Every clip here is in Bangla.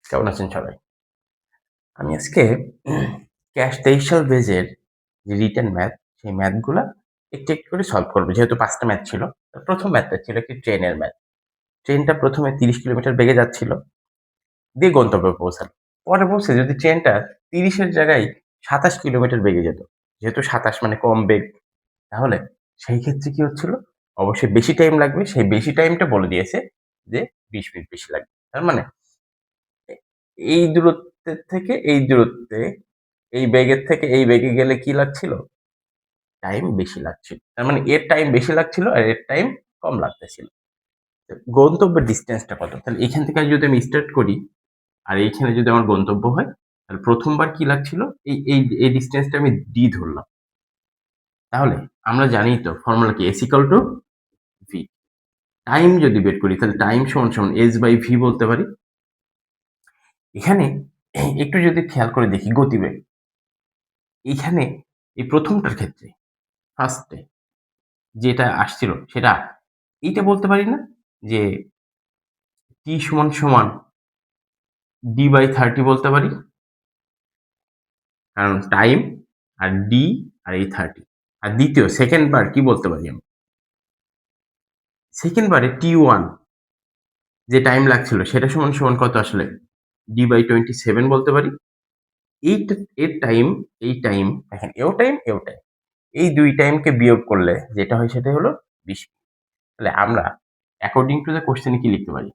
কেমন আছেন সবাই? আমি আজকে ক্যাশ ২৩ সাল বেজের যে রিটেন ম্যাথ, সেই ম্যাথগুলা একটু করে সলভ করব। যেহেতু ৫ টা ম্যাথ ছিল। তো ১ম ম্যাথটা ছিল একটি ট্রেনের ম্যাথ। ট্রেনটা ১ম এ ৩০ কিলোমিটার বেগে যাচ্ছিল, দিয়ে গন্তব্যে পৌঁছালো। পরে বলছে যদি ট্রেনটা ৩০ এর জায়গায় ২৭ কিলোমিটার বেগে যেত, যেহেতু ২৭ মানে কম বেগ, তাহলে সেই ক্ষেত্রে কি হচ্ছিল? অবশ্যই বেশি টাইম লাগবে। সেই বেশি টাইমটা বলে দিয়েছে যে ২০ মিনিট বেশি লাগবে। তার মানে এ এই দূরত্বের থেকে এই দূরত্বে এই বেগের থেকে এই বেগে গেলে কি লাগছিল? টাইম বেশি লাগছিল। তার মানে এর টাইম বেশি লাগছিল আর এর টাইম কম লাগতেছিল। তো গন্তব্যের ডিসট্যান্সটা কত? তাহলে এখান থেকে যদি আমি স্টার্ট করি আর এইখানে যদি আমার গন্তব্য হয়, তাহলে ১ম বার কি লাগছিল? এই ডিসট্যান্সটা আমি d ধরলাম। তাহলে আমরা জানি তো ফর্মুলা কি? S equal to V। Time যদি বের করি তাহলে টাইম সমান S/V বলতে পারি। এখানে একটু যদি খেয়াল করে দেখি গতিবেগ। এইখানে এই ১ম টার ক্ষেত্রে ফার্স্ট এ যেটা আসছিল সেটা এইটা বলতে পারি না যে t d/30 বলতে পারি। কারণ টাইম আর d আর এই 30। আর দ্বিতীয় সেকেন্ড বার কি বলতে পারি আমি? সেকেন্ড বারে t1 যে টাইম লাগছিল সেটা সমান কত আসলে? d/27 বলতে পারি। এইটা এর টাইম, এই টাইম দেখেন এও টাইম, এও টাইম। এই ২ টাইমকে বিয়োগ করলে যেটা হয় সেটাই হলো ২০ মিনিট। তাহলে আমরা অ্যাকর্ডিং টু দ্য কোয়েশ্চেন এ কি লিখতে পারি?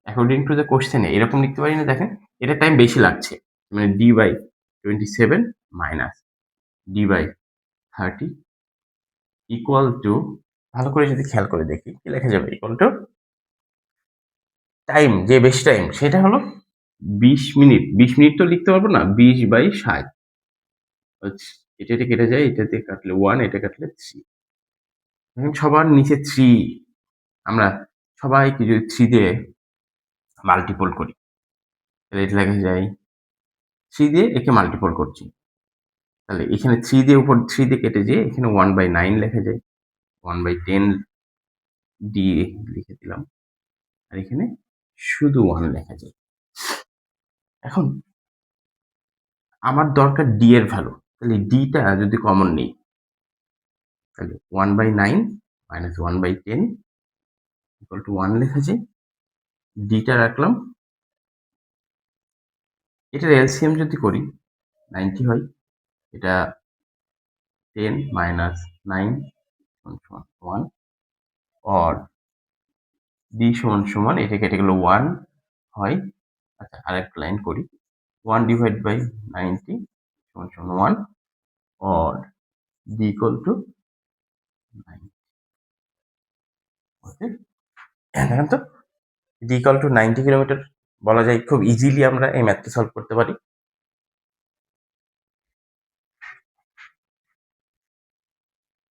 অ্যাকর্ডিং টু দ্য কোয়েশ্চেন এ এরকম লিখতে পারি না দেখেন, এটার টাইম বেশি লাগছে। মানে d/27 minus d/30 equal to, ভালো করে যদি খেয়াল করে দেখি কি লেখা যাবে? ইকুয়াল টু টাইম যে বেশি টাইম সেটা হলো ২০ মিনিট। ২০ মিনিট তো লিখতে পারবো না। ২০/৬০ হচ্ছে এটা কেটে যায়, এটা দিয়ে কাটলে 1, এটা কাটলে 3। এখন সবার নিচে 3 আমরা সবাইকে যদি 3 দিয়ে মাল্টিপল করি, তাহলে এটা লেখা যায় 3 দিয়ে একে মাল্টিপল করছি। তাহলে এখানে 3 দিয়ে উপর 3 দিয়ে কেটে যেয়ে এখানে 1/9 লেখা যায়। 1/10 দিয়ে লিখে দিলাম। আর এখানে শুধু 1 লেখা যায়। এখন আমার দরকার d এর ভ্যালু। তাহলে d টা যদি কমন নেই, তাহলে 1/9 মাইনাস 1/10 ইকুয়াল টু 1 লেখা যায়। d টা রাখলাম। এটার এলসিএম যদি করি 90 হয়। এটা 10 মাইনাস 9 সমান 1 অর d সমান এটা কেটে গেল 1 হয়। আচ্ছা আরেকটা লাইন করি। 1 ডিভাইড বাই 90 সমান 1 অর d ইকুয়াল টু 9। ওকে, দেখেন তো d ইকুয়াল টু 90 কিলোমিটার বলা যায় খুব ইজিলি আমরা এই ম্যাথটা সলভ করতে পারি।